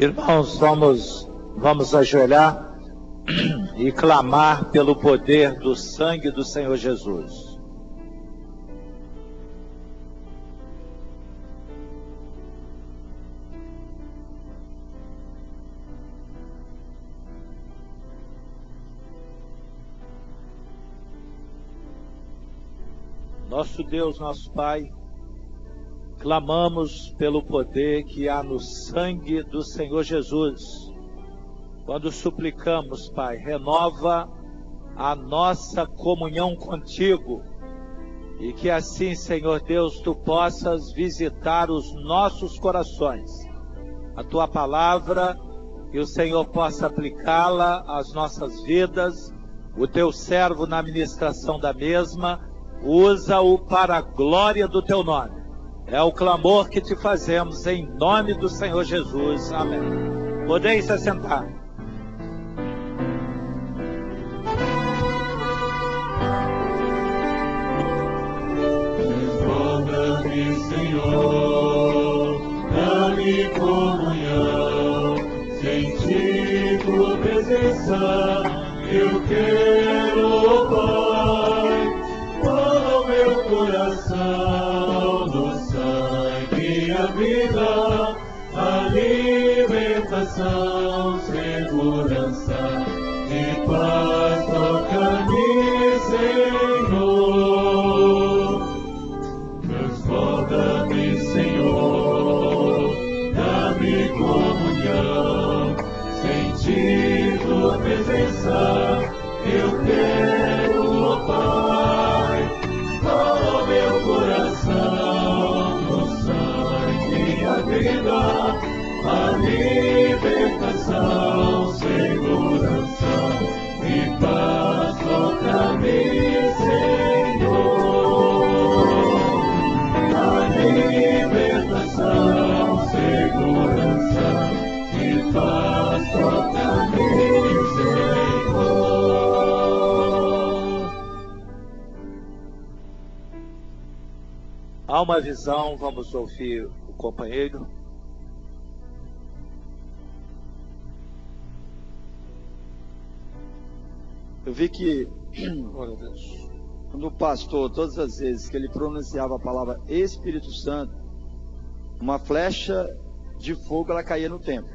Irmãos, vamos ajoelhar e clamar pelo poder do sangue do Senhor Jesus. Nosso Deus, nosso Pai, clamamos pelo poder que há no sangue do Senhor Jesus. Quando suplicamos, Pai, renova a nossa comunhão contigo e que assim, Senhor Deus, tu possas visitar os nossos corações. A tua palavra, que o Senhor possa aplicá-la às nossas vidas, o teu servo na ministração da mesma, usa-o para a glória do teu nome. É o clamor que te fazemos em nome do Senhor Jesus. Amém. Podeis se assentar. Envolva-me, Senhor, dá-me comunhão, sentir tua presença, eu quero, ó Pai, toda o meu coração, no sangue a vida, a libertação, segurança e paz, toca-me, Senhor. Transborda-me, Senhor, dá-me comunhão, sentir tua presença, eu quero, ó Pai, todo meu coração, no sangue a vida, a libertação, segurança e paz, toca-me, Senhor. A libertação, segurança e paz, toca-me, Senhor. Há uma visão, vamos ouvir o companheiro. Eu vi que, glória a Deus, quando o pastor, todas as vezes que ele pronunciava a palavra Espírito Santo, uma flecha de fogo ela caía no templo.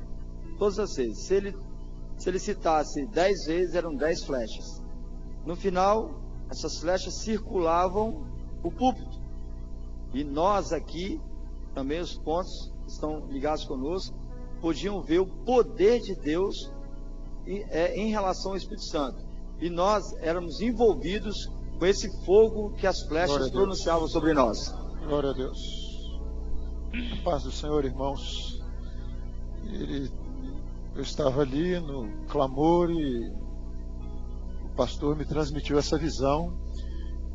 Todas as vezes. Se ele citasse 10 vezes, eram 10 flechas. No final, essas flechas circulavam o púlpito. E nós aqui, também os pontos que estão ligados conosco, podiam ver o poder de Deus em relação ao Espírito Santo. E nós éramos envolvidos com esse fogo que as flechas pronunciavam sobre nós. Glória a Deus. A paz do Senhor, irmãos. Eu estava ali no clamor e o pastor me transmitiu essa visão.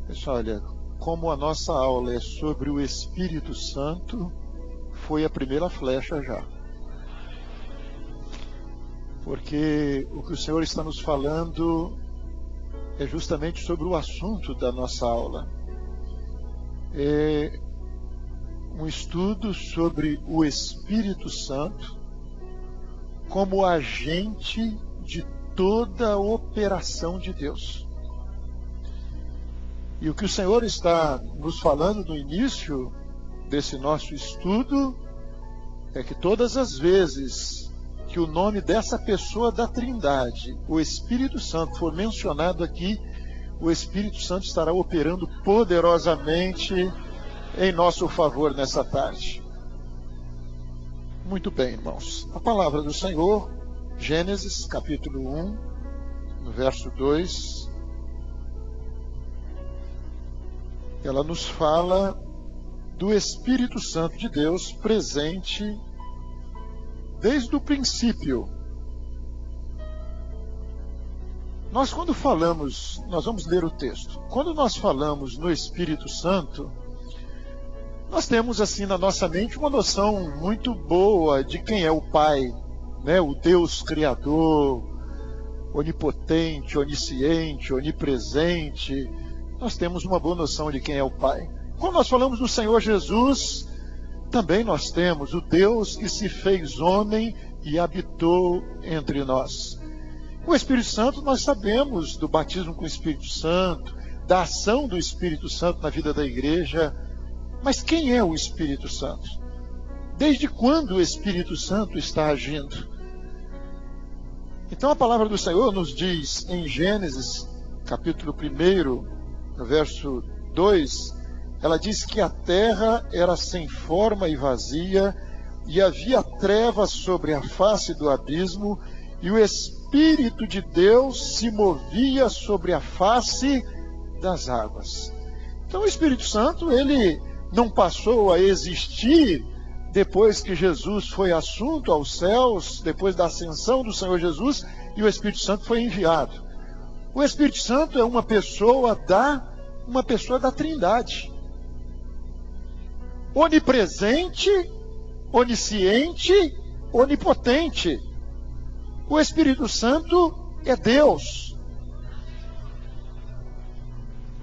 Eu disse, olha, como a nossa aula é sobre o Espírito Santo, foi a primeira flecha já. Porque o que o Senhor está nos falando é justamente sobre o assunto da nossa aula. É um estudo sobre o Espírito Santo como agente de toda a operação de Deus. E o que o Senhor está nos falando no início desse nosso estudo é que todas as vezes que o nome dessa pessoa da Trindade, o Espírito Santo, for mencionado aqui, o Espírito Santo estará operando poderosamente em nosso favor nessa tarde. Muito bem, irmãos. A palavra do Senhor, Gênesis capítulo 1, no verso 2, ela nos fala do Espírito Santo de Deus presente desde o princípio. Nós quando falamos, nós vamos ler o texto. Quando nós falamos no Espírito Santo, nós temos assim na nossa mente uma noção muito boa de quem é o Pai, né? O Deus Criador, onipotente, onisciente, onipresente. Nós temos uma boa noção de quem é o Pai. Quando nós falamos do Senhor Jesus, também nós temos o Deus que se fez homem e habitou entre nós. O Espírito Santo, nós sabemos do batismo com o Espírito Santo, da ação do Espírito Santo na vida da igreja. Mas quem é o Espírito Santo? Desde quando o Espírito Santo está agindo? Então a palavra do Senhor nos diz em Gênesis, capítulo 1, no verso 2, ela diz que a terra era sem forma e vazia, e havia trevas sobre a face do abismo, e o Espírito de Deus se movia sobre a face das águas. Então o Espírito Santo, ele não passou a existir depois que Jesus foi assunto aos céus, depois da ascensão do Senhor Jesus, e o Espírito Santo foi enviado. O Espírito Santo é uma pessoa da Trindade. Onipresente, onisciente, onipotente. O Espírito Santo é Deus.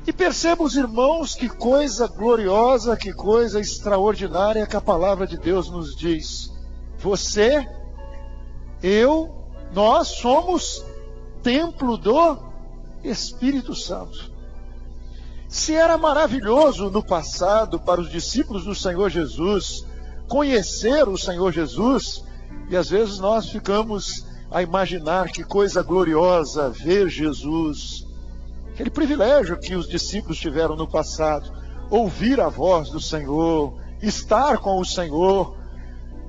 E perceba, os irmãos, que coisa gloriosa, que coisa extraordinária que a palavra de Deus nos diz. Você, eu, nós somos templo do Espírito Santo. Se era maravilhoso no passado para os discípulos do Senhor Jesus conhecer o Senhor Jesus, e às vezes nós ficamos a imaginar que coisa gloriosa ver Jesus, aquele privilégio que os discípulos tiveram no passado, ouvir a voz do Senhor, estar com o Senhor.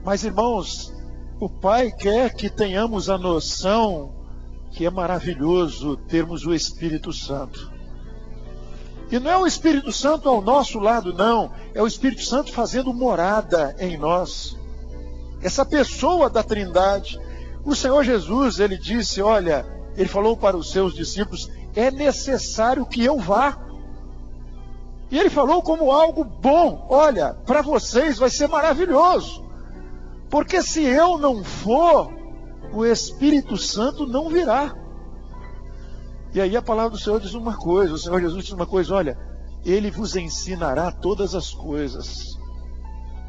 Mas, irmãos, o Pai quer que tenhamos a noção que é maravilhoso termos o Espírito Santo. E não é o Espírito Santo ao nosso lado, não. É o Espírito Santo fazendo morada em nós. Essa pessoa da Trindade. O Senhor Jesus, ele disse, olha, ele falou para os seus discípulos, é necessário que eu vá. E ele falou como algo bom, olha, para vocês vai ser maravilhoso. Porque se eu não for, o Espírito Santo não virá. E aí a palavra do Senhor diz uma coisa, o Senhor Jesus diz uma coisa, olha, Ele vos ensinará todas as coisas.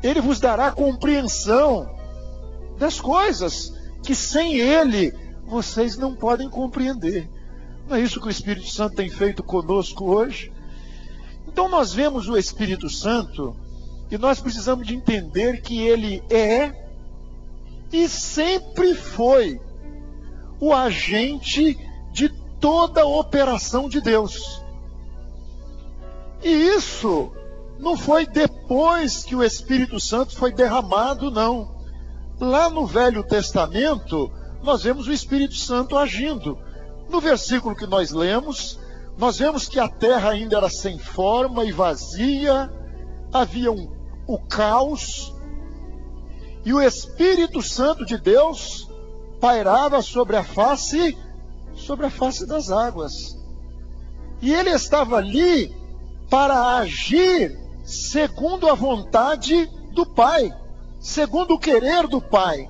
Ele vos dará compreensão das coisas que sem Ele vocês não podem compreender. Não é isso que o Espírito Santo tem feito conosco hoje? Então nós vemos o Espírito Santo e nós precisamos de entender que Ele é e sempre foi o agente de toda a operação de Deus. E isso não foi depois que o Espírito Santo foi derramado, não. Lá no Velho Testamento, nós vemos o Espírito Santo agindo. No versículo que nós lemos, nós vemos que a terra ainda era sem forma e vazia, havia o caos, e o Espírito Santo de Deus pairava sobre a face das águas. E ele estava ali para agir segundo a vontade do Pai, segundo o querer do Pai,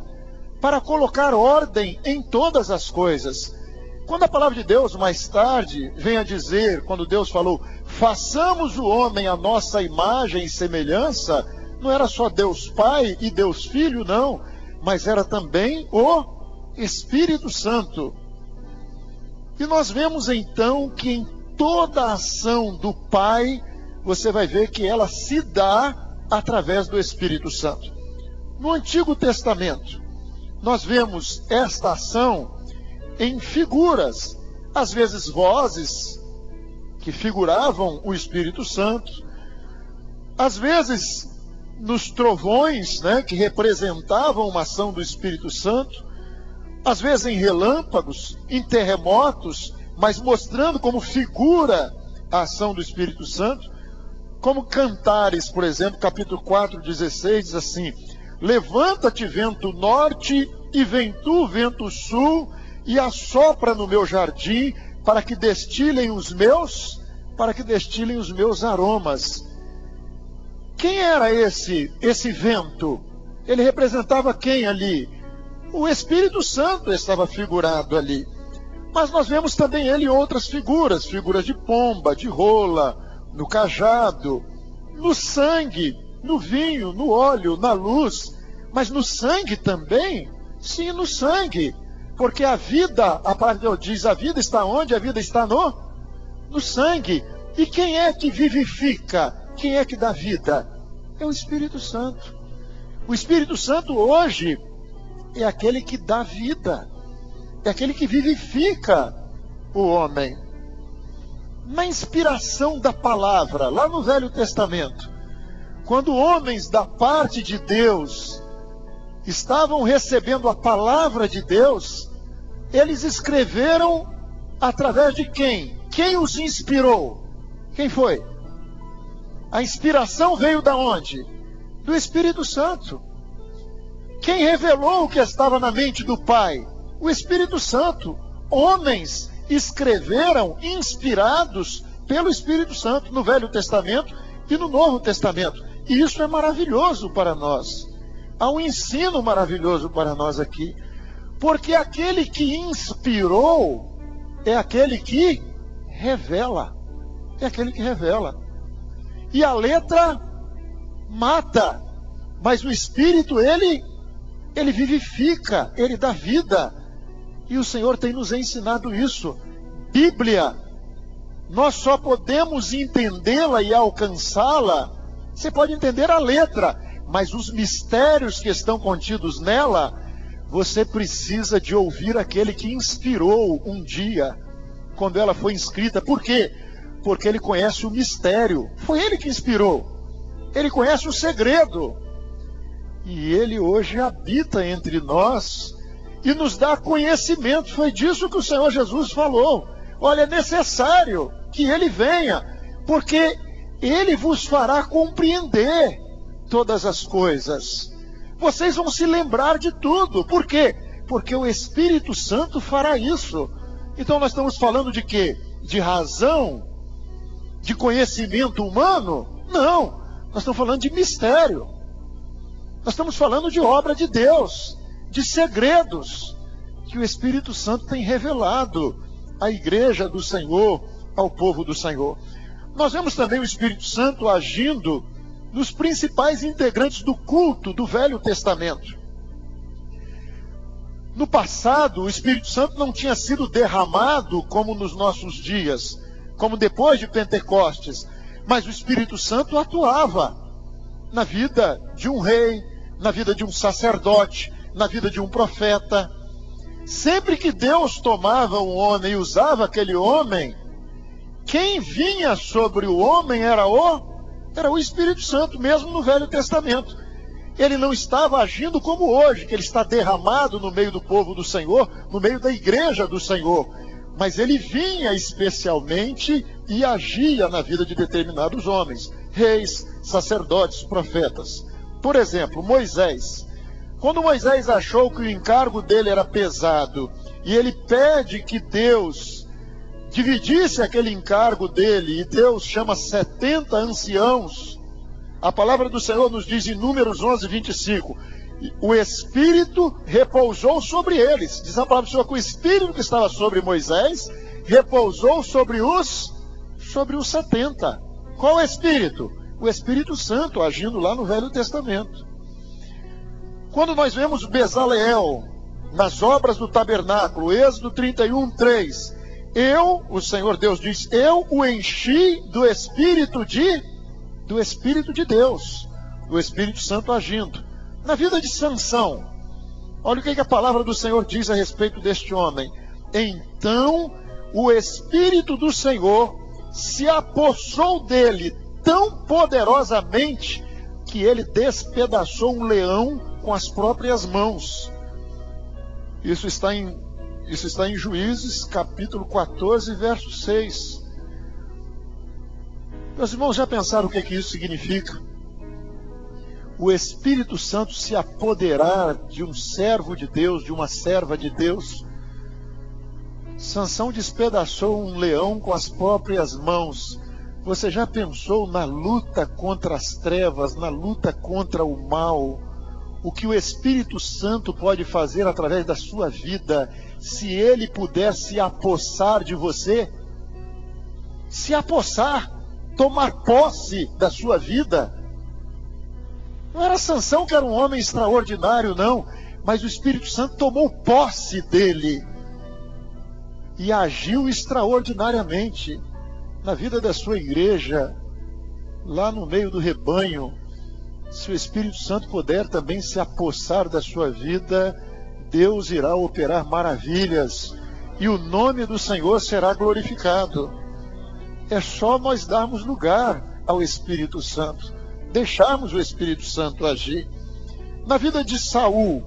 para colocar ordem em todas as coisas. Quando a palavra de Deus mais tarde vem a dizer, quando Deus falou, façamos o homem à nossa imagem e semelhança, não era só Deus Pai e Deus Filho, não, mas era também o Espírito Santo. E nós vemos então que em toda a ação do Pai, você vai ver que ela se dá através do Espírito Santo. No Antigo Testamento, nós vemos esta ação em figuras, às vezes vozes que figuravam o Espírito Santo, às vezes nos trovões, que representavam uma ação do Espírito Santo, às vezes em relâmpagos, em terremotos, mas mostrando como figura a ação do Espírito Santo, como Cantares, por exemplo, capítulo 4, 16, diz assim, levanta-te vento norte e vem tu vento sul e assopra no meu jardim para que destilem os meus aromas. Quem era esse vento? Ele representava quem ali? O Espírito Santo estava figurado ali. Mas nós vemos também ele em outras figuras de pomba, de rola, no cajado, no sangue, no vinho, no óleo, na luz, mas no sangue também? Sim, no sangue. Porque a vida, a palavra de Deus diz, a vida está onde? A vida está no sangue. E quem é que vivifica? Quem é que dá vida? É o Espírito Santo. O Espírito Santo hoje é aquele que dá vida. É aquele que vivifica o homem. Na inspiração da palavra, lá no Velho Testamento, quando homens da parte de Deus estavam recebendo a palavra de Deus, eles escreveram através de quem? Quem os inspirou? Quem foi? A inspiração veio da onde? Do Espírito Santo. Quem revelou o que estava na mente do Pai? O Espírito Santo. Homens escreveram inspirados pelo Espírito Santo no Velho Testamento e no Novo Testamento. E isso é maravilhoso para nós. Há um ensino maravilhoso para nós aqui. Porque aquele que inspirou é aquele que revela. É aquele que revela. E a letra mata, mas o Espírito, ele vivifica, ele dá vida. E o Senhor tem nos ensinado isso. Bíblia, nós só podemos entendê-la e alcançá-la. Você pode entender a letra, mas os mistérios que estão contidos nela, você precisa de ouvir aquele que inspirou um dia, quando ela foi escrita. Por quê? Porque ele conhece o mistério. Foi ele que inspirou. Ele conhece o segredo. E ele hoje habita entre nós e nos dá conhecimento. Foi disso que o Senhor Jesus falou. Olha, é necessário que ele venha, porque ele vos fará compreender todas as coisas. Vocês vão se lembrar de tudo. Por quê? Porque o Espírito Santo fará isso. Então nós estamos falando de quê? De razão? De conhecimento humano? Não. Nós estamos falando de mistério. Nós estamos falando de obra de Deus, de segredos que o Espírito Santo tem revelado à igreja do Senhor, ao povo do Senhor. Nós vemos também o Espírito Santo agindo nos principais integrantes do culto do Velho Testamento. No passado, o Espírito Santo não tinha sido derramado como nos nossos dias, como depois de Pentecostes, mas o Espírito Santo atuava na vida de um rei, na vida de um sacerdote, na vida de um profeta. Sempre que Deus tomava um homem e usava aquele homem, quem vinha sobre o homem era o Espírito Santo, mesmo no Velho Testamento. Ele não estava agindo como hoje, que ele está derramado no meio do povo do Senhor, no meio da igreja do Senhor. Mas ele vinha especialmente e agia na vida de determinados homens, reis, sacerdotes, profetas. Por exemplo, Moisés. Quando Moisés achou que o encargo dele era pesado, e ele pede que Deus dividisse aquele encargo dele, e Deus chama 70 anciãos, a palavra do Senhor nos diz em Números 11, 25, o Espírito repousou sobre eles. Diz a palavra do Senhor que o Espírito que estava sobre Moisés repousou sobre os 70. Qual é o Espírito? O Espírito Santo agindo lá no Velho Testamento. Quando nós vemos Bezaleel nas obras do tabernáculo, Êxodo 31, 3, o Senhor Deus diz, eu o enchi do Espírito de Deus, do Espírito Santo agindo. Na vida de Sansão, olha o que a palavra do Senhor diz a respeito deste homem. Então o Espírito do Senhor se apossou dele tão poderosamente que ele despedaçou um leão com as próprias mãos. Isso está em Juízes, capítulo 14, verso 6. Meus irmãos, já pensaram o que isso significa? O Espírito Santo se apoderar de um servo de Deus, de uma serva de Deus. Sansão despedaçou um leão com as próprias mãos. Você já pensou na luta contra as trevas, na luta contra o mal? O que o Espírito Santo pode fazer através da sua vida, se ele puder se apossar de você? Se apossar, tomar posse da sua vida. Não era Sansão que era um homem extraordinário, não, mas o Espírito Santo tomou posse dele e agiu extraordinariamente na vida da sua igreja, lá no meio do rebanho. Se o Espírito Santo puder também se apossar da sua vida, Deus irá operar maravilhas e o nome do Senhor será glorificado. É só nós darmos lugar ao Espírito Santo, deixarmos o Espírito Santo agir. Na vida de Saul,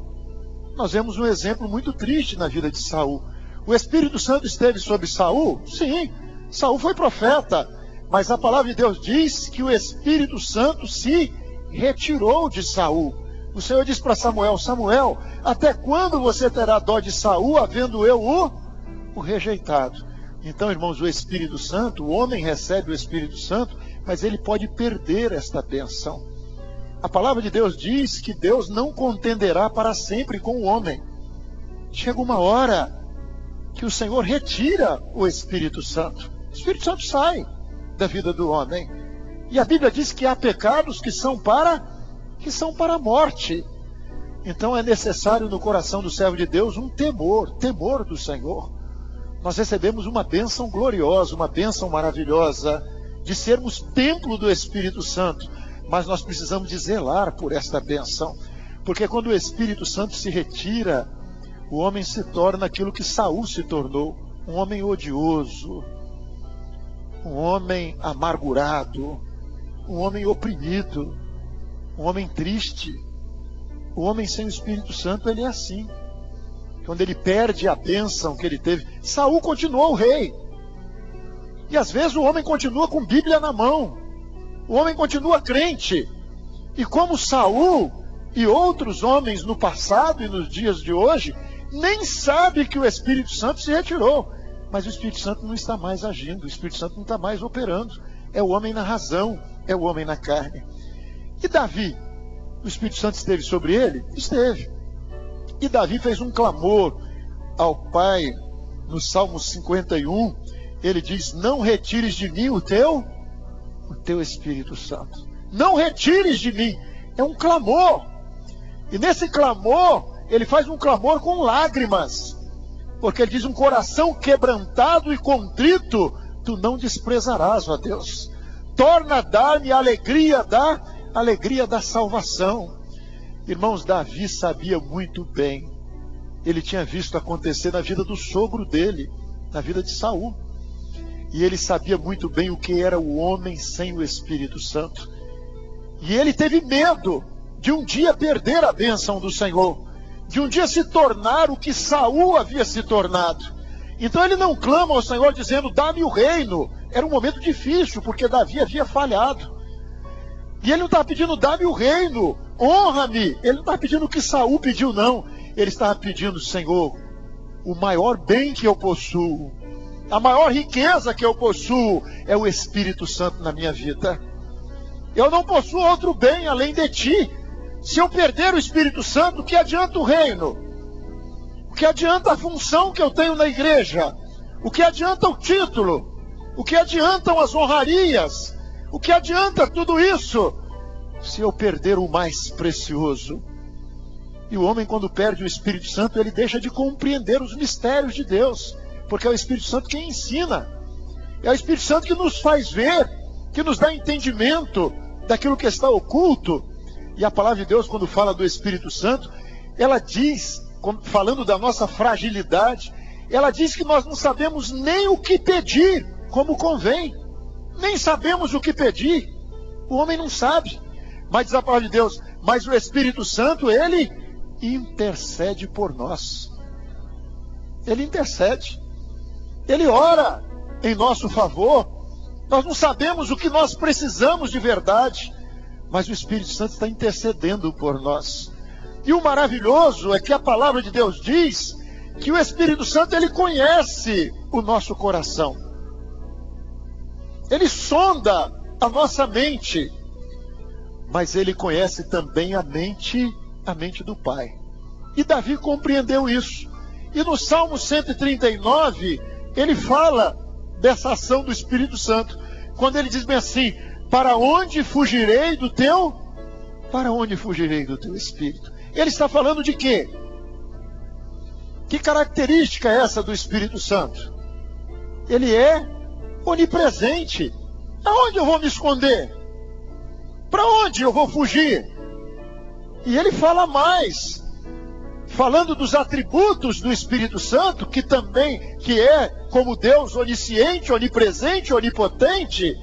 nós vemos um exemplo muito triste na vida de Saul. O Espírito Santo esteve sobre Saul? Sim, Saul foi profeta, mas a palavra de Deus diz que o Espírito Santo se retirou de Saul. O Senhor disse para Samuel: Samuel, até quando você terá dó de Saul, havendo eu o rejeitado? Então, irmãos, o Espírito Santo, o homem recebe o Espírito Santo, mas ele pode perder esta bênção. A palavra de Deus diz que Deus não contenderá para sempre com o homem. Chega uma hora que o Senhor retira o Espírito Santo. O Espírito Santo sai da vida do homem. E a Bíblia diz que há pecados que são para a morte. Então é necessário no coração do servo de Deus um temor do Senhor. Nós recebemos uma bênção gloriosa, uma bênção maravilhosa, de sermos templo do Espírito Santo, mas nós precisamos de zelar por esta bênção, porque quando o Espírito Santo se retira, o homem se torna aquilo que Saul se tornou, um homem odioso, um homem amargurado, um homem oprimido, um homem triste. O homem sem o Espírito Santo, ele é assim. Quando ele perde a bênção que ele teve, Saul continuou o rei. E às vezes o homem continua com Bíblia na mão. O homem continua crente. E como Saul e outros homens no passado e nos dias de hoje, nem sabe que o Espírito Santo se retirou. Mas o Espírito Santo não está mais agindo, o Espírito Santo não está mais operando. É o homem na razão, é o homem na carne. E Davi, o Espírito Santo esteve sobre ele? Esteve. E Davi fez um clamor ao Pai, no Salmo 51, ele diz: não retires de mim o teu Espírito Santo. Não retires de mim. É um clamor. E nesse clamor, ele faz um clamor com lágrimas. Porque ele diz: um coração quebrantado e contrito, tu não desprezarás, ó Deus. Torna a dar-me a alegria da salvação. Irmãos, Davi sabia muito bem. Ele tinha visto acontecer na vida do sogro dele, na vida de Saul. E ele sabia muito bem o que era o homem sem o Espírito Santo. E ele teve medo de um dia perder a bênção do Senhor, de um dia se tornar o que Saul havia se tornado. Então ele não clama ao Senhor dizendo: dá-me o reino. Era um momento difícil, porque Davi havia falhado. E ele não estava pedindo: dá-me o reino, honra-me. Ele não estava pedindo o que Saul pediu, não. Ele estava pedindo: Senhor, o maior bem que eu possuo, a maior riqueza que eu possuo é o Espírito Santo na minha vida. Eu não possuo outro bem além de ti. Se eu perder o Espírito Santo, o que adianta o reino? O que adianta a função que eu tenho na igreja? O que adianta o título? O que adiantam as honrarias? O que adianta tudo isso se eu perder o mais precioso? E o homem, quando perde o Espírito Santo, ele deixa de compreender os mistérios de Deus, porque é o Espírito Santo quem ensina. É o Espírito Santo que nos faz ver, que nos dá entendimento daquilo que está oculto. E a palavra de Deus, quando fala do Espírito Santo, ela diz, falando da nossa fragilidade, ela diz que nós não sabemos nem o que pedir como convém. Nem sabemos o que pedir. O homem não sabe. Mas diz a palavra de Deus: mas o Espírito Santo, ele intercede por nós. Ele intercede. Ele ora em nosso favor. Nós não sabemos o que nós precisamos de verdade, mas o Espírito Santo está intercedendo por nós. E o maravilhoso é que a palavra de Deus diz que o Espírito Santo, ele conhece o nosso coração. Ele sonda a nossa mente, mas ele conhece também a mente do Pai. E Davi compreendeu isso. E no Salmo 139, ele fala dessa ação do Espírito Santo, quando ele diz bem assim: para onde fugirei do teu Para onde fugirei do teu Espírito? Ele está falando de quê? Que característica é essa do Espírito Santo? Ele é onipresente. Aonde eu vou me esconder? Para onde eu vou fugir? E ele fala mais, falando dos atributos do Espírito Santo, que é como Deus onisciente, onipresente, onipotente.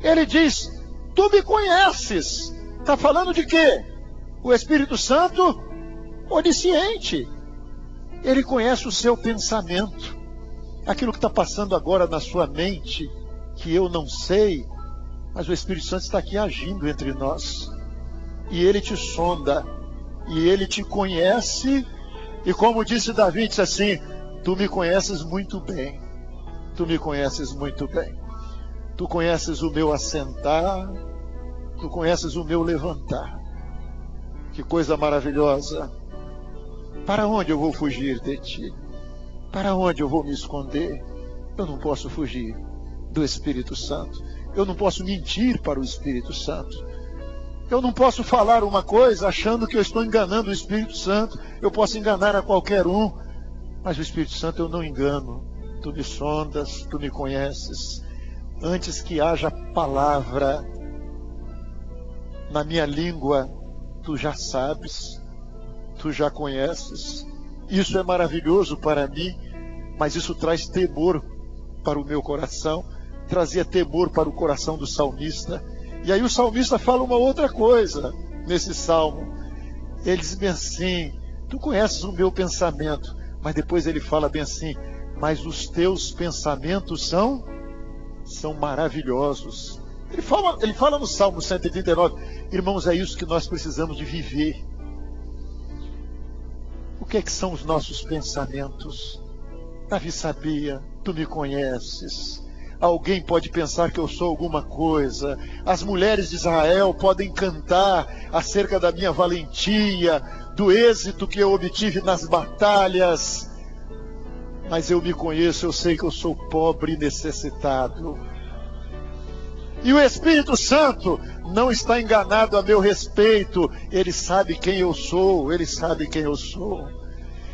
Ele diz, tu me conheces. Está falando de quê? O Espírito Santo onisciente. Ele conhece o seu pensamento. Aquilo que está passando agora na sua mente, que eu não sei, mas o Espírito Santo está aqui agindo entre nós. E ele te sonda, e ele te conhece, e como disse Davi, disse assim, tu me conheces muito bem, tu me conheces muito bem. Tu conheces o meu assentar, tu conheces o meu levantar. Que coisa maravilhosa. Para onde eu vou fugir de ti? Para onde eu vou me esconder? Eu não posso fugir do Espírito Santo. Eu não posso mentir para o Espírito Santo. Eu não posso falar uma coisa achando que eu estou enganando o Espírito Santo. Eu posso enganar a qualquer um, mas o Espírito Santo eu não engano. Tu me sondas, tu me conheces. Antes que haja palavra na minha língua, tu já sabes, tu já conheces. Isso é maravilhoso para mim, mas isso traz temor para o meu coração. Trazia temor para o coração do salmista. E aí o salmista fala uma outra coisa nesse salmo. Ele diz bem assim, tu conheces o meu pensamento, mas depois ele fala bem assim, mas os teus pensamentos são maravilhosos. Ele fala no Salmo 139, irmãos, é isso que nós precisamos de viver. O que é que são os nossos pensamentos? Davi sabia, tu me conheces. Alguém pode pensar que eu sou alguma coisa. As mulheres de Israel podem cantar acerca da minha valentia, do êxito que eu obtive nas batalhas. Mas eu me conheço, eu sei que eu sou pobre e necessitado. E o Espírito Santo não está enganado a meu respeito. Ele sabe quem eu sou, ele sabe quem eu sou.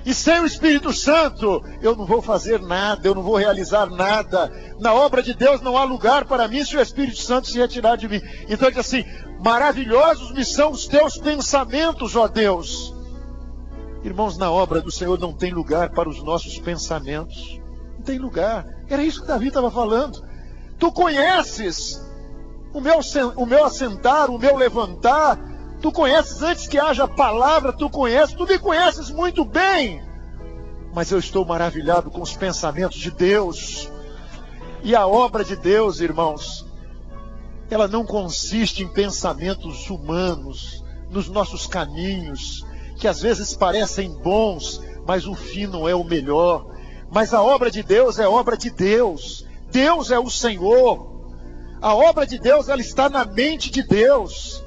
E sem o Espírito Santo, eu não vou fazer nada, eu não vou realizar nada. Na obra de Deus não há lugar para mim se o Espírito Santo se retirar de mim. Então ele diz assim, maravilhosos me são os teus pensamentos, ó Deus. Irmãos, na obra do Senhor não tem lugar para os nossos pensamentos. Não tem lugar. Era isso que Davi estava falando. Tu conheces o meu assentar, o meu levantar. Tu conheces antes que haja palavra, tu me conheces muito bem. Mas eu estou maravilhado com os pensamentos de Deus. E a obra de Deus, irmãos, ela não consiste em pensamentos humanos, nos nossos caminhos, que às vezes parecem bons, mas o fim não é o melhor. Mas a obra de Deus é obra de Deus. Deus é o Senhor. A obra de Deus, ela está na mente de Deus.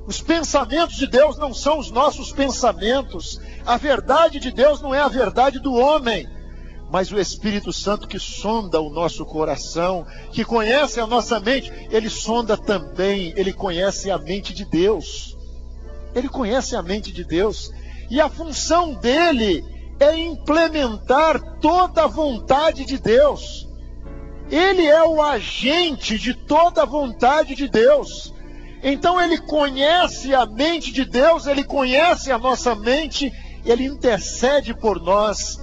Os pensamentos de Deus não são os nossos pensamentos. A verdade de Deus não é a verdade do homem. Mas o Espírito Santo que sonda o nosso coração, que conhece a nossa mente, ele sonda também, ele conhece a mente de Deus. Ele conhece a mente de Deus. E a função dele é implementar toda a vontade de Deus. Ele é o agente de toda a vontade de Deus. Então ele conhece a mente de Deus, ele conhece a nossa mente, ele intercede por nós.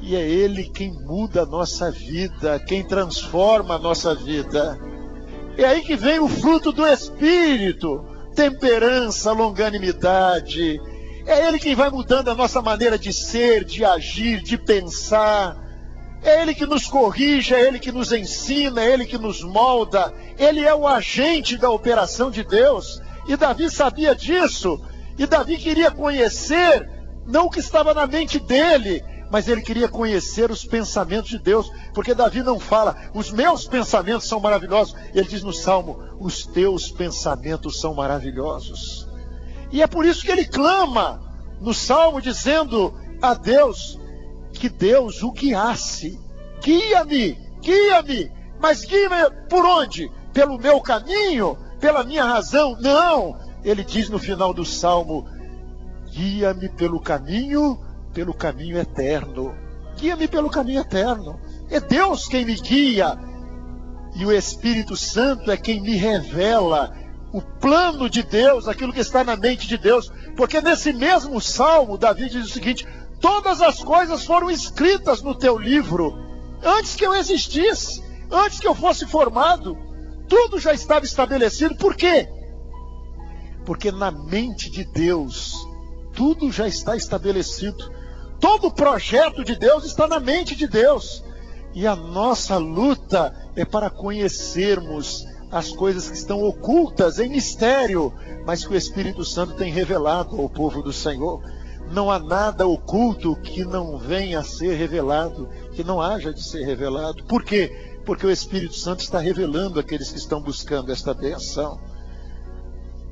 E é ele quem muda a nossa vida, quem transforma a nossa vida. É aí que vem o fruto do Espírito, temperança, longanimidade. É ele quem vai mudando a nossa maneira de ser, de agir, de pensar. É ele que nos corrige, é ele que nos ensina, é ele que nos molda. Ele é o agente da operação de Deus. E Davi sabia disso. E Davi queria conhecer, não o que estava na mente dele, mas ele queria conhecer os pensamentos de Deus. Porque Davi não fala, os meus pensamentos são maravilhosos. Ele diz no Salmo, os teus pensamentos são maravilhosos. E é por isso que ele clama no Salmo, dizendo a Deus, que Deus o guiasse. Guia-me, guia-me. Mas guia-me por onde? Pelo meu caminho? Pela minha razão? Não. ele diz no final do Salmo: guia-me pelo caminho eterno. Guia-me pelo caminho eterno. É Deus quem me guia. E o Espírito Santo é quem me revela o plano de Deus, aquilo que está na mente de Deus. Porque nesse mesmo Salmo, Davi diz o seguinte: todas as coisas foram escritas no teu livro, antes que eu existisse, antes que eu fosse formado. Tudo já estava estabelecido. Por quê? Porque na mente de Deus, tudo já está estabelecido. Todo o projeto de Deus está na mente de Deus. E a nossa luta é para conhecermos as coisas que estão ocultas em mistério, mas que o Espírito Santo tem revelado ao povo do Senhor. Não há nada oculto que não venha a ser revelado, que não haja de ser revelado. Por quê? Porque o Espírito Santo está revelando àqueles que estão buscando esta bênção.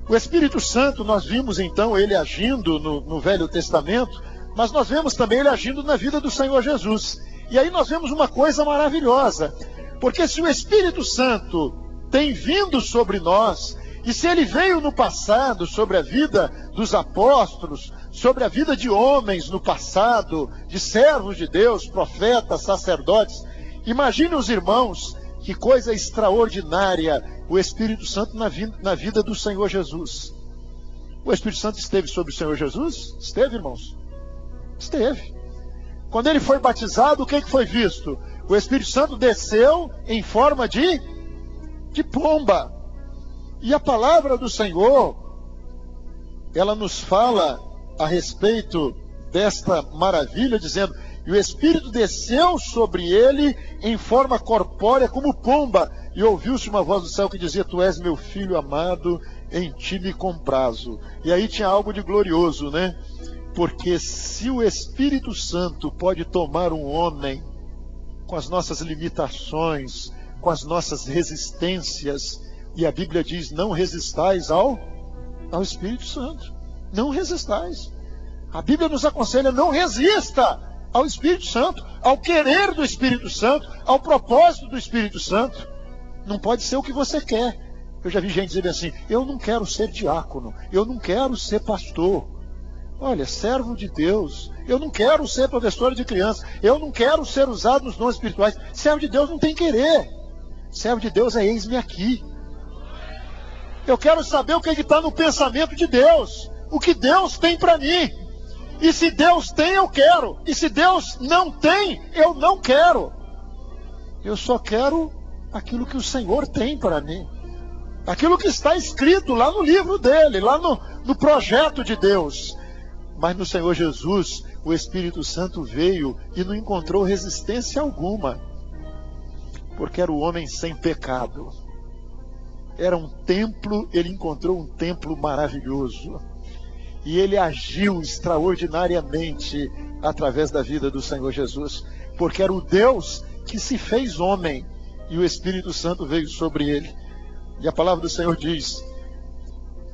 O Espírito Santo, nós vimos então ele agindo no Velho Testamento, mas nós vemos também ele agindo na vida do Senhor Jesus. E aí nós vemos uma coisa maravilhosa, porque se o Espírito Santo tem vindo sobre nós, e se ele veio no passado sobre a vida dos apóstolos, sobre a vida de homens no passado, de servos de Deus, profetas, sacerdotes, imagine os irmãos, que coisa extraordinária o Espírito Santo na vida do Senhor Jesus. O Espírito Santo esteve sobre o Senhor Jesus? Esteve, irmãos? Esteve. Quando ele foi batizado, o que foi visto? O Espírito Santo desceu em forma de pomba. E a palavra do Senhor, ela nos fala a respeito desta maravilha, dizendo: e o Espírito desceu sobre ele em forma corpórea como pomba, e ouviu-se uma voz do céu que dizia: tu és meu filho amado, em ti me comprazo. E aí tinha algo de glorioso, né? Porque se o Espírito Santo pode tomar um homem com as nossas limitações, com as nossas resistências, e a Bíblia diz: não resistais ao Espírito Santo. Não resistais. A Bíblia nos aconselha: não resista ao Espírito Santo, ao querer do Espírito Santo, ao propósito do Espírito Santo. Não pode ser o que você quer. Eu já vi gente dizer assim: eu não quero ser diácono, eu não quero ser pastor. Olha, servo de Deus, eu não quero ser professor de criança, eu não quero ser usado nos dons espirituais. Servo de Deus não tem querer. Servo de Deus é eis-me aqui. Eu quero saber o que está no pensamento de Deus, o que Deus tem para mim. E se Deus tem, eu quero. E se Deus não tem, eu não quero. Eu só quero aquilo que o Senhor tem para mim. Aquilo que está escrito lá no livro dele, lá no projeto de Deus. Mas no Senhor Jesus, o Espírito Santo veio e não encontrou resistência alguma. Porque era o homem sem pecado. Era um templo, ele encontrou um templo maravilhoso. E ele agiu extraordinariamente através da vida do Senhor Jesus. Porque era o Deus que se fez homem. E o Espírito Santo veio sobre ele. E a palavra do Senhor diz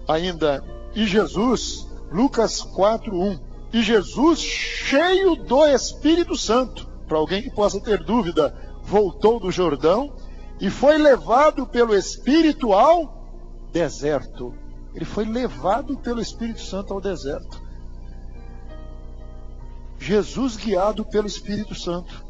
ainda: e Jesus, Lucas 4:1, e Jesus, cheio do Espírito Santo, para alguém que possa ter dúvida, voltou do Jordão e foi levado pelo Espírito ao deserto. Ele foi levado pelo Espírito Santo ao deserto. Jesus guiado pelo Espírito Santo.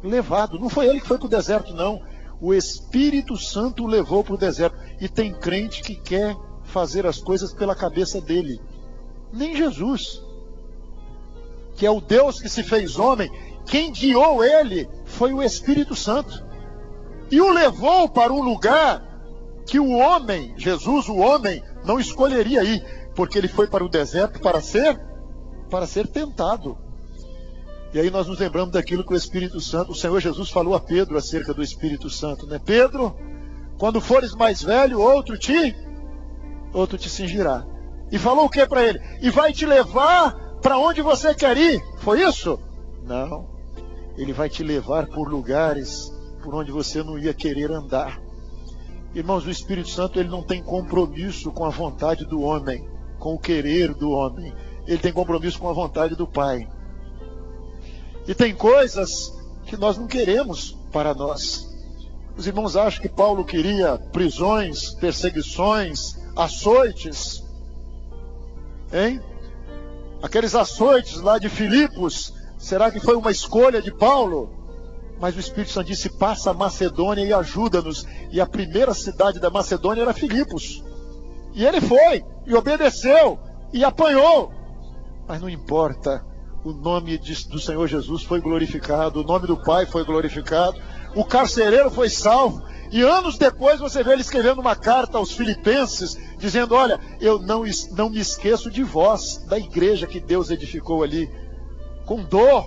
Levado. Não foi ele que foi para o deserto, não. O Espírito Santo o levou para o deserto. E tem crente que quer fazer as coisas pela cabeça dele. Nem Jesus, que é o Deus que se fez homem, quem guiou ele foi o Espírito Santo. E o levou para um lugar que o homem, Jesus, o homem, não escolheria ir, porque ele foi para o deserto para ser tentado. E aí nós nos lembramos daquilo que o Espírito Santo, o Senhor Jesus falou a Pedro acerca do Espírito Santo, né? Pedro, quando fores mais velho, outro te cingirá. E falou o que para ele? E vai te levar para onde você quer ir. Foi isso? Não. Ele vai te levar por lugares por onde você não ia querer andar. Irmãos, o Espírito Santo, ele não tem compromisso com a vontade do homem, com o querer do homem. Ele tem compromisso com a vontade do Pai. E tem coisas que nós não queremos para nós. Os irmãos acham que Paulo queria prisões, perseguições, açoites. Hein? Aqueles açoites lá de Filipos, será que foi uma escolha de Paulo? Mas o Espírito Santo disse: passa a Macedônia e ajuda-nos. E a primeira cidade da Macedônia era Filipos. E ele foi, e obedeceu, e apanhou. Mas não importa, o nome do Senhor Jesus foi glorificado, o nome do Pai foi glorificado, o carcereiro foi salvo. E anos depois você vê ele escrevendo uma carta aos filipenses, dizendo: olha, eu não me esqueço de vós, da igreja que Deus edificou ali, com dor,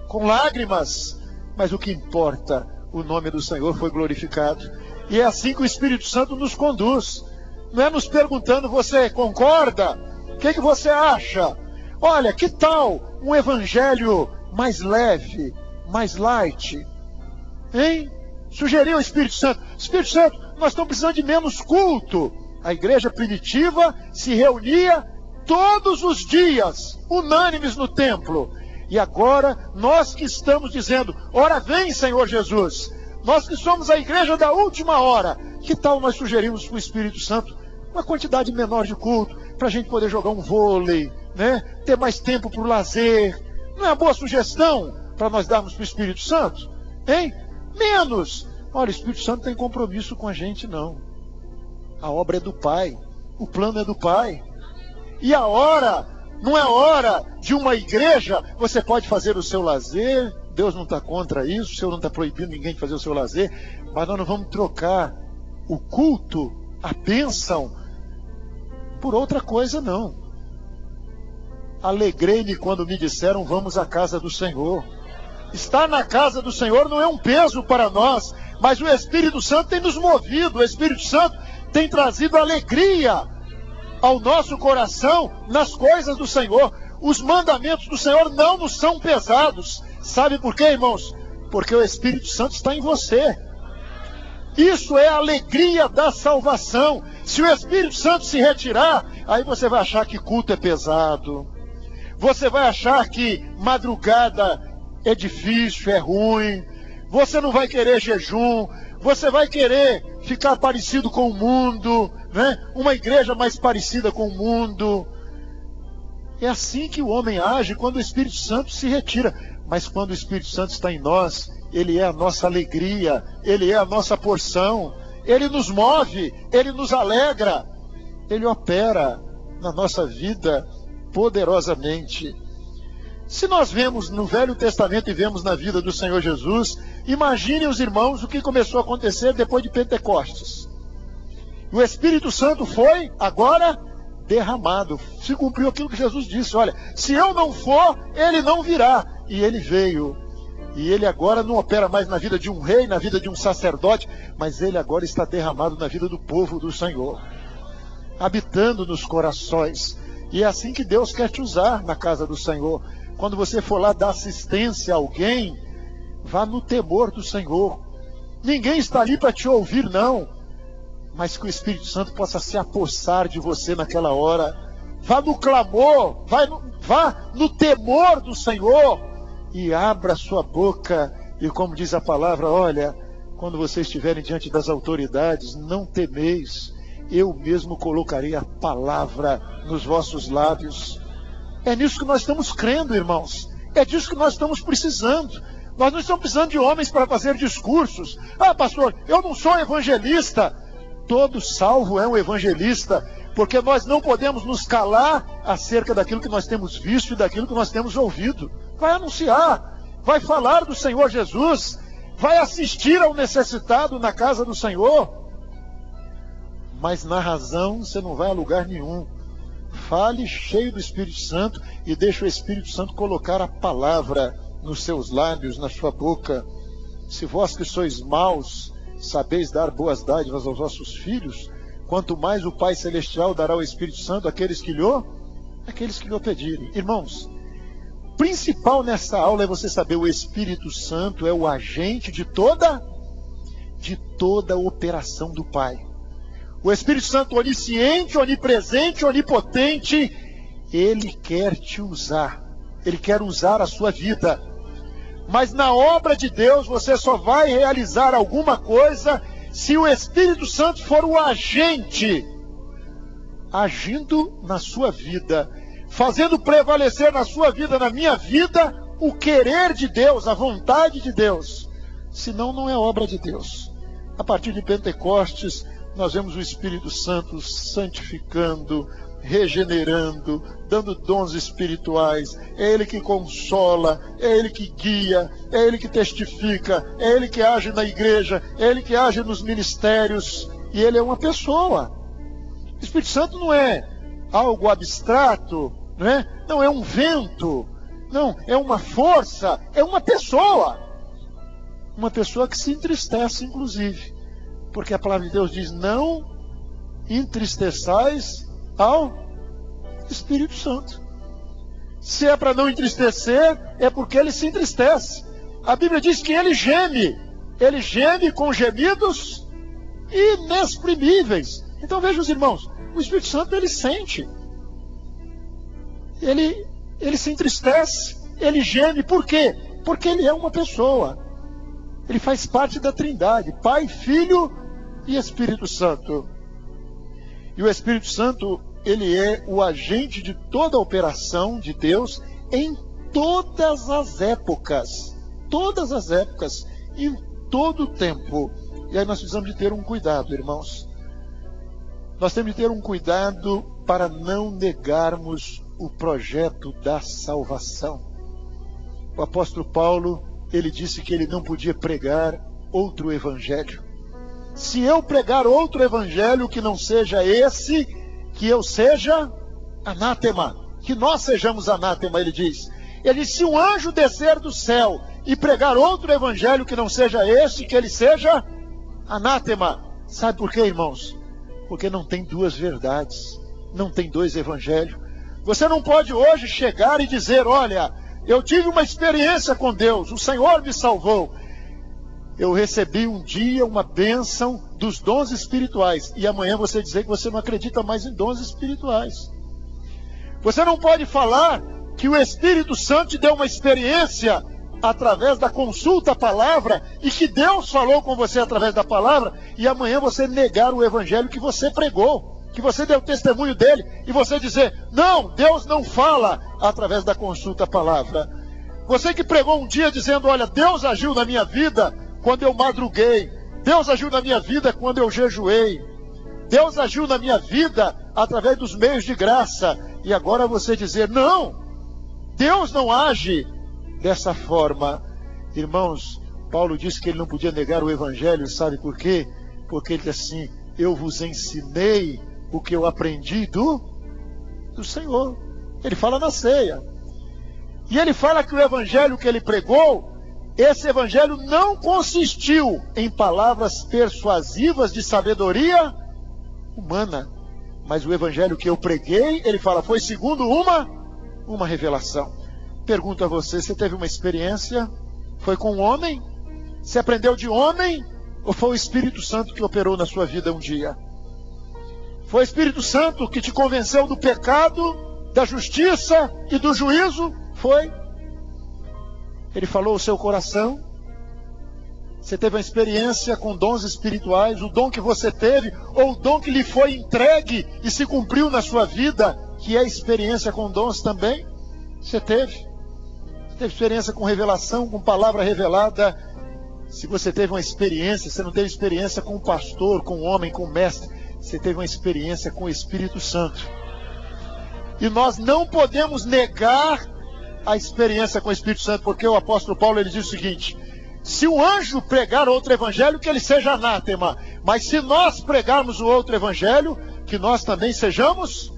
com lágrimas, mas o que importa, o nome do Senhor foi glorificado. E é assim que o Espírito Santo nos conduz, não é nos perguntando: você concorda? O que você acha? Olha, que tal um evangelho mais leve, mais light? Hein? Sugeriu o Espírito Santo: Espírito Santo, nós estamos precisando de menos culto. A igreja primitiva se reunia todos os dias, unânimes no templo. E agora, nós que estamos dizendo: ora vem, Senhor Jesus, nós que somos a igreja da última hora, que tal nós sugerimos para o Espírito Santo uma quantidade menor de culto, para a gente poder jogar um vôlei, né? Ter mais tempo para o lazer? Não é uma boa sugestão para nós darmos para o Espírito Santo? Hein? Menos. Olha, o Espírito Santo tem compromisso com a gente, não. A obra é do Pai, o plano é do Pai. E a hora não é hora de uma igreja. Você pode fazer o seu lazer, Deus não está contra isso, o Senhor não está proibindo ninguém de fazer o seu lazer, mas nós não vamos trocar o culto, a bênção, por outra coisa, não. Alegrei-me quando me disseram: vamos à casa do Senhor. Estar na casa do Senhor não é um peso para nós, mas o Espírito Santo tem nos movido, o Espírito Santo tem trazido alegria ao nosso coração nas coisas do Senhor. Os mandamentos do Senhor não nos são pesados. Sabe por quê, irmãos? Porque o Espírito Santo está em você. Isso é a alegria da salvação. Se o Espírito Santo se retirar, aí você vai achar que culto é pesado, você vai achar que madrugada é difícil, é ruim, você não vai querer jejum, você vai querer ficar parecido com o mundo, né? Uma igreja mais parecida com o mundo. É assim que o homem age quando o Espírito Santo se retira. Mas quando o Espírito Santo está em nós, ele é a nossa alegria, ele é a nossa porção, ele nos move, ele nos alegra, ele opera na nossa vida poderosamente. Se nós vemos no Velho Testamento e vemos na vida do Senhor Jesus, imaginem os irmãos o que começou a acontecer depois de Pentecostes. O Espírito Santo foi agora derramado. Se cumpriu aquilo que Jesus disse: olha, se eu não for, ele não virá. E ele veio. E ele agora não opera mais na vida de um rei, na vida de um sacerdote, mas ele agora está derramado na vida do povo do Senhor, habitando nos corações. E é assim que Deus quer te usar na casa do Senhor. Quando você for lá dar assistência a alguém, vá no temor do Senhor. Ninguém está ali para te ouvir, não, mas que o Espírito Santo possa se apossar de você naquela hora. Vá no clamor, vá no temor do Senhor e abra sua boca. E como diz a palavra, olha, quando vocês estiverem diante das autoridades, não temeis, eu mesmo colocarei a palavra nos vossos lábios. É nisso que nós estamos crendo, irmãos. É disso que nós estamos precisando. Nós não estamos precisando de homens para fazer discursos. Ah, pastor, eu não sou evangelista. Todo salvo é um evangelista, porque nós não podemos nos calar acerca daquilo que nós temos visto e daquilo que nós temos ouvido. Vai anunciar, vai falar do Senhor Jesus, vai assistir ao necessitado na casa do Senhor. Mas na razão você não vai a lugar nenhum. Fale cheio do Espírito Santo e deixe o Espírito Santo colocar a palavra nos seus lábios, na sua boca. Se vós que sois maus sabeis dar boas dádivas aos vossos filhos, quanto mais o Pai Celestial dará o Espírito Santo àqueles que lhe pedirem. Irmãos, o principal nessa aula é você saber: o Espírito Santo é o agente de toda operação do Pai. O Espírito Santo onisciente, onipresente, onipotente, ele quer te usar, ele quer usar a sua vida. Mas na obra de Deus você só vai realizar alguma coisa se o Espírito Santo for o agente agindo na sua vida, fazendo prevalecer na sua vida, na minha vida, o querer de Deus, a vontade de Deus. Senão não é obra de Deus. A partir de Pentecostes, nós vemos o Espírito Santo santificando, regenerando, dando dons espirituais. É Ele que consola, é Ele que guia, é Ele que testifica, é Ele que age na igreja, é Ele que age nos ministérios, e Ele é uma pessoa. O Espírito Santo não é algo abstrato, não é um vento, não, é uma força, é uma pessoa. Uma pessoa que se entristece, inclusive, porque a palavra de Deus diz: não entristeçais ao Espírito Santo. Se é para não entristecer, é porque ele se entristece. A Bíblia diz que ele geme com gemidos inexprimíveis. Então vejam os irmãos, o Espírito Santo ele sente, ele se entristece, ele geme. Por quê? Porque ele é uma pessoa. Ele faz parte da Trindade, Pai, Filho e Espírito Santo. E o Espírito Santo, ele é o agente de toda a operação de Deus em todas as épocas, em todo o tempo. E aí nós precisamos de ter um cuidado, irmãos. Nós temos de ter um cuidado para não negarmos o projeto da salvação. O apóstolo Paulo, ele disse que ele não podia pregar outro evangelho. Se eu pregar outro evangelho que não seja esse, que eu seja anátema, que nós sejamos anátema, ele diz. Ele diz: se um anjo descer do céu e pregar outro evangelho que não seja esse, que ele seja anátema. Sabe por quê, irmãos? Porque não tem duas verdades, não tem dois evangelhos. Você não pode hoje chegar e dizer: olha, eu tive uma experiência com Deus, o Senhor me salvou. Eu recebi um dia uma bênção dos dons espirituais. E amanhã você dizer que você não acredita mais em dons espirituais. Você não pode falar que o Espírito Santo te deu uma experiência através da consulta à palavra e que Deus falou com você através da palavra, e amanhã você negar o evangelho que você pregou, que você deu testemunho dele, e você dizer: não, Deus não fala através da consulta à palavra. Você que pregou um dia dizendo: olha, Deus agiu na minha vida quando eu madruguei, Deus agiu na minha vida quando eu jejuei, Deus agiu na minha vida através dos meios de graça, e agora você dizer: não, Deus não age dessa forma. Irmãos, Paulo disse que ele não podia negar o evangelho, sabe por quê? Porque ele diz assim: eu vos ensinei o que eu aprendi do Senhor. Ele fala na ceia. E ele fala que o evangelho que ele pregou, esse evangelho não consistiu em palavras persuasivas de sabedoria humana, mas o evangelho que eu preguei, ele fala, foi segundo uma revelação. Pergunto a você: você teve uma experiência? Foi com um homem? Você aprendeu de homem? Ou foi o Espírito Santo que operou na sua vida um dia? Foi o Espírito Santo que te convenceu do pecado, da justiça e do juízo? Foi? Ele falou o seu coração? Você teve uma experiência com dons espirituais? O dom que você teve, ou o dom que lhe foi entregue e se cumpriu na sua vida, que é experiência com dons também? Você teve? Teve experiência com revelação, com palavra revelada? Se você teve uma experiência, você não teve experiência com um pastor, com um homem, com um mestre, você teve uma experiência com o Espírito Santo. E nós não podemos negar a experiência com o Espírito Santo, porque o apóstolo Paulo ele diz o seguinte: se o anjo pregar outro evangelho, que ele seja anátema, mas se nós pregarmos o outro evangelho, que nós também sejamos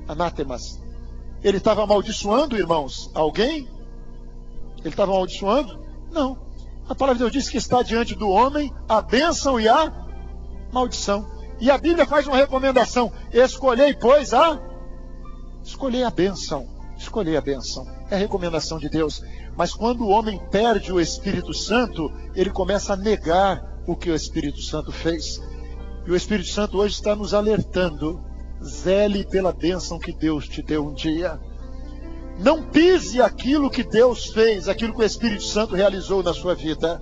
anátemas. Ele estava amaldiçoando, irmãos, alguém? Ele estava amaldiçoando? Não. A palavra de Deus diz que está diante do homem a bênção e a maldição. E a Bíblia faz uma recomendação: escolhei, pois, escolhei a bênção. Escolhei a bênção. É a recomendação de Deus. Mas quando o homem perde o Espírito Santo, ele começa a negar o que o Espírito Santo fez. E o Espírito Santo hoje está nos alertando: zele pela bênção que Deus te deu um dia. Não pise aquilo que Deus fez, aquilo que o Espírito Santo realizou na sua vida.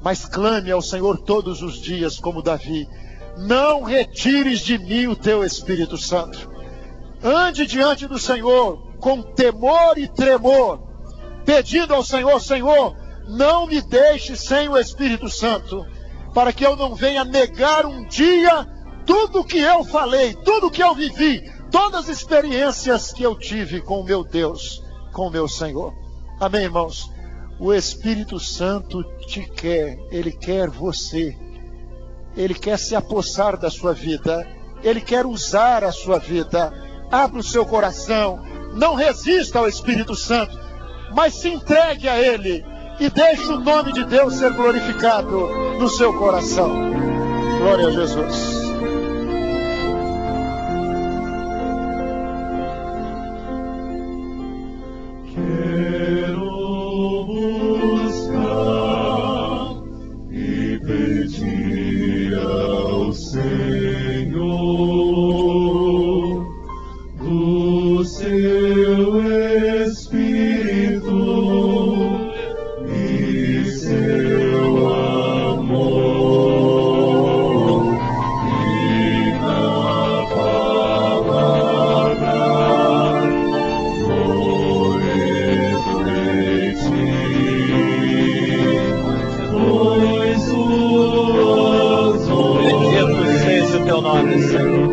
Mas clame ao Senhor todos os dias, como Davi: não retires de mim o teu Espírito Santo. ande diante do Senhor com temor e tremor, pedindo ao Senhor: Senhor, não me deixe sem o Espírito Santo, para que eu não venha negar um dia tudo que eu falei, tudo que eu vivi, todas as experiências que eu tive com o meu Deus, com o meu Senhor. Amém, irmãos? O Espírito Santo te quer, Ele quer você, Ele quer se apossar da sua vida, Ele quer usar a sua vida. Abra o seu coração, não resista ao Espírito Santo, mas se entregue a Ele e deixe o nome de Deus ser glorificado no seu coração. Glória a Jesus. Quero buscar e pedir ao Senhor do seu Espírito e seu amor, e na palavra vou refletir, pois suas Bendito seja o teu nome, Senhor.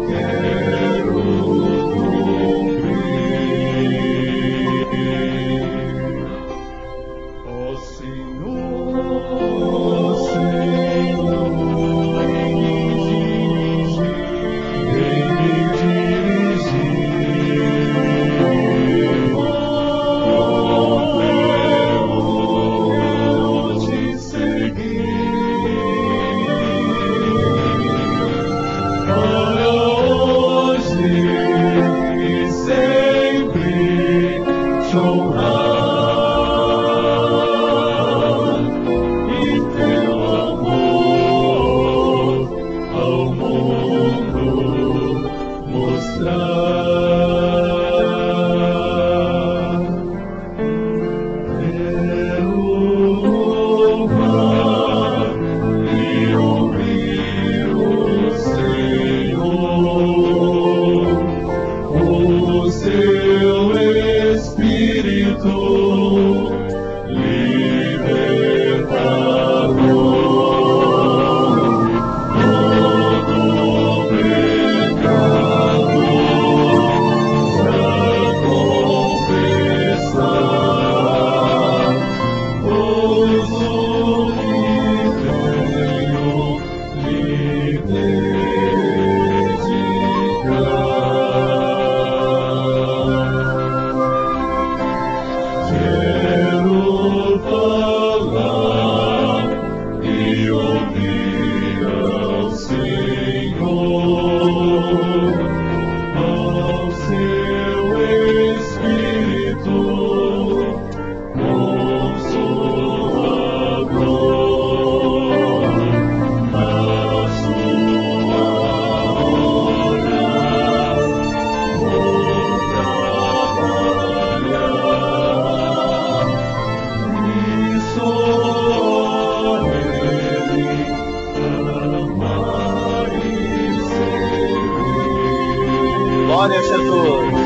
Glória a Jesus.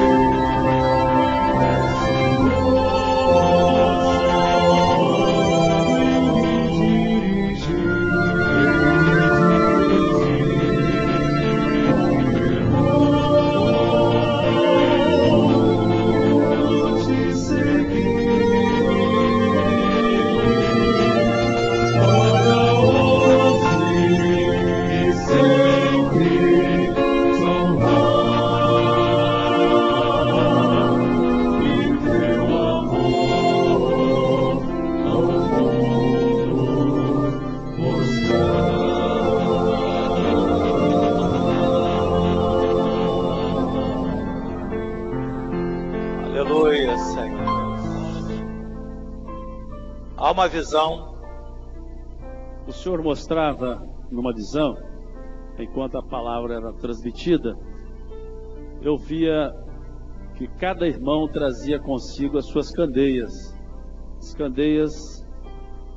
Aleluia, Senhor. Há uma visão. O Senhor mostrava numa visão, enquanto a palavra era transmitida, eu via que cada irmão trazia consigo as suas candeias. As candeias,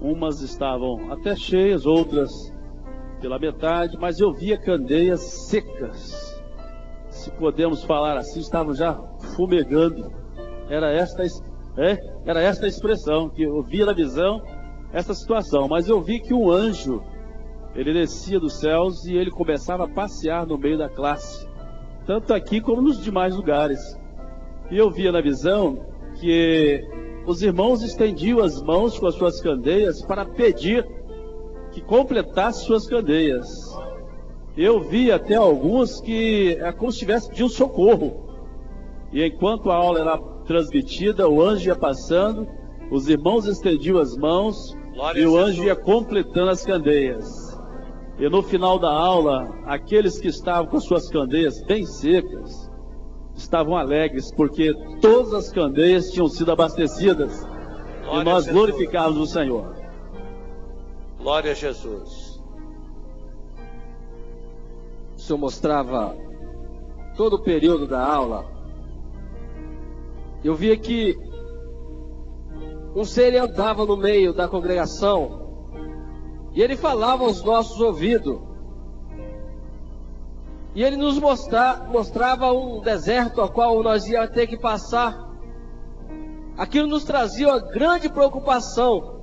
umas estavam até cheias, outras pela metade, mas eu via candeias secas, se podemos falar assim, estavam já fumegando. Era esta a expressão, que eu via na visão essa situação. Mas eu vi que um anjo, ele descia dos céus e ele começava a passear no meio da classe, tanto aqui como nos demais lugares. E eu via na visão que os irmãos estendiam as mãos com as suas candeias para pedir que completasse suas candeias. Eu vi até alguns que é como se estivesse pedindo socorro. E enquanto a aula era transmitida, o anjo ia passando, os irmãos estendiam as mãos e o anjo ia completando as candeias. E no final da aula, aqueles que estavam com as suas candeias bem secas estavam alegres, porque todas as candeias tinham sido abastecidas. E nós glorificávamos o Senhor. Glória a Jesus. O Senhor mostrava todo o período da aula. Eu via que um ser andava no meio da congregação e ele falava aos nossos ouvidos. E ele nos mostrava um deserto ao qual nós íamos ter que passar. Aquilo nos trazia uma grande preocupação.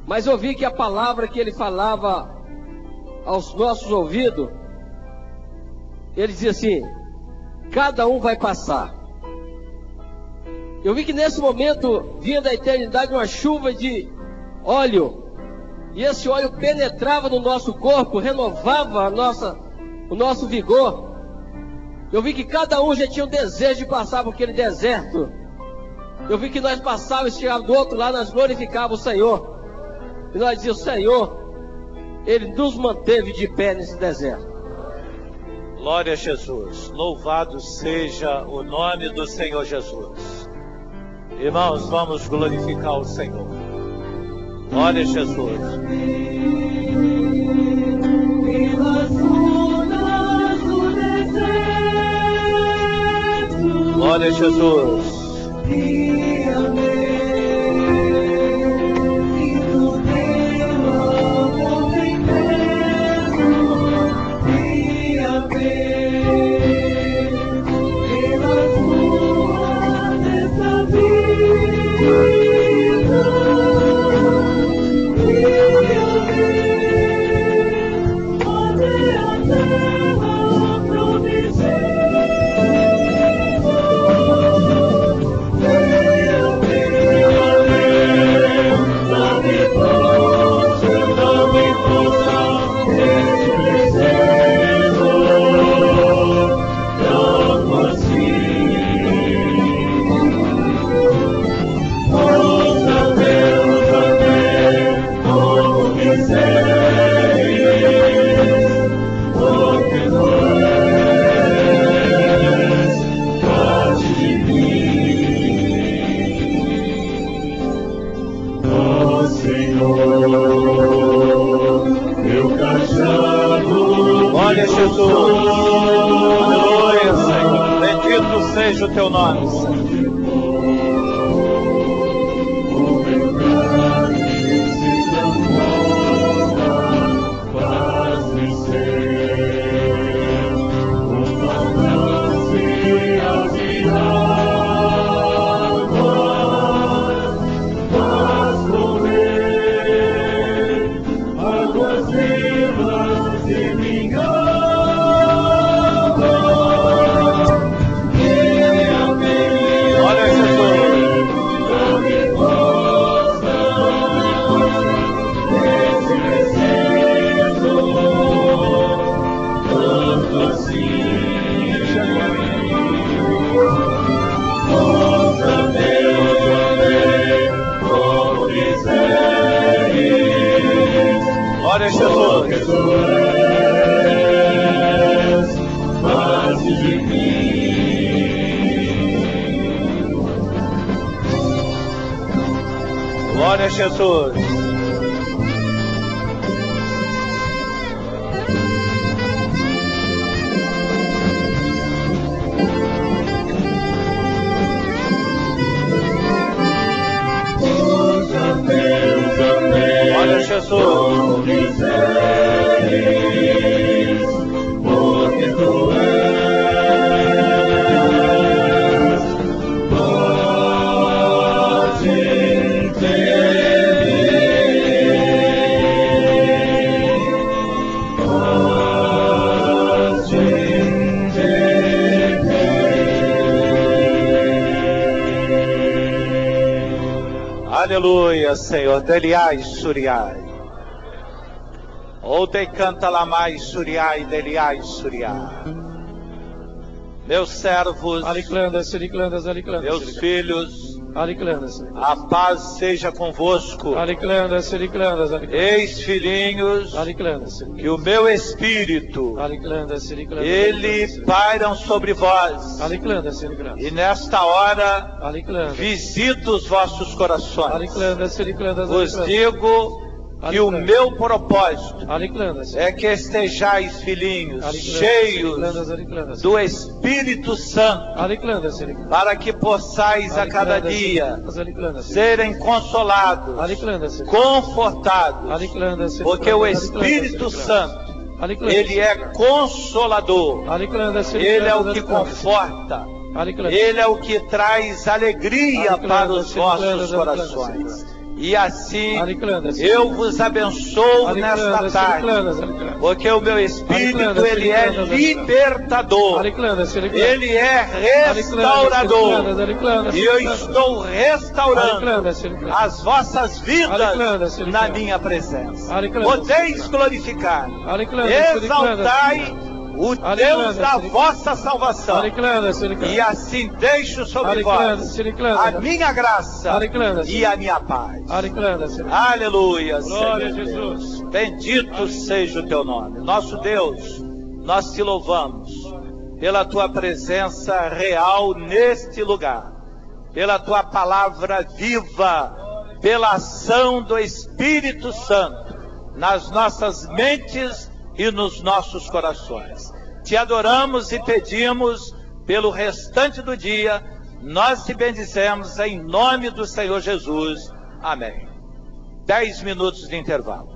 Mas eu vi que a palavra que ele falava aos nossos ouvidos, ele dizia assim: cada um vai passar. Eu vi que nesse momento vinha da eternidade uma chuva de óleo. E esse óleo penetrava no nosso corpo, renovava o nosso vigor. Eu vi que cada um já tinha um desejo de passar por aquele deserto. Eu vi que nós passávamos e chegávamos do outro lado, nós glorificávamos o Senhor. E nós dizíamos: o Senhor, Ele nos manteve de pé nesse deserto. Glória a Jesus. Louvado seja o nome do Senhor Jesus. Irmãos, vamos glorificar o Senhor. Glória a Jesus. Glória a Jesus. Glória a Jesus. Aleluia, Senhor. Bendito seja o teu nome, Senhor. Glória a Jesus. Glória a Jesus. Glória a Jesus. Porque tu és Aleluia, Senhor. Deliai, suriai. Ou te canta lamai, suriai, deliai, suriai. Meus servos, meus filhos, a paz seja convosco. Eis, filhinhos, que o meu Espírito, ele pairam sobre vós. E nesta hora, visita os vossos corações. Vos digo que o meu propósito é que estejais, filhinhos, cheios do Espírito Santo, para que possais a cada dia serem consolados, confortados, porque o Espírito Santo, ele é consolador, ele é o que conforta, ele é o que traz alegria para os vossos corações. E assim eu vos abençoo nesta tarde, porque o meu Espírito, ele é libertador, ele é restaurador, e eu estou restaurando as vossas vidas na minha presença. Podeis glorificar, exaltai o Deus da vossa salvação, e assim deixo sobre vós a minha graça e a minha paz. Aleluia, Senhor Deus. Bendito seja o teu nome. Nosso Deus, nós te louvamos pela tua presença real neste lugar, pela tua palavra viva, pela ação do Espírito Santo nas nossas mentes e nos nossos corações. Te adoramos e pedimos pelo restante do dia. Nós te bendizemos em nome do Senhor Jesus. Amém. 10 minutos de intervalo.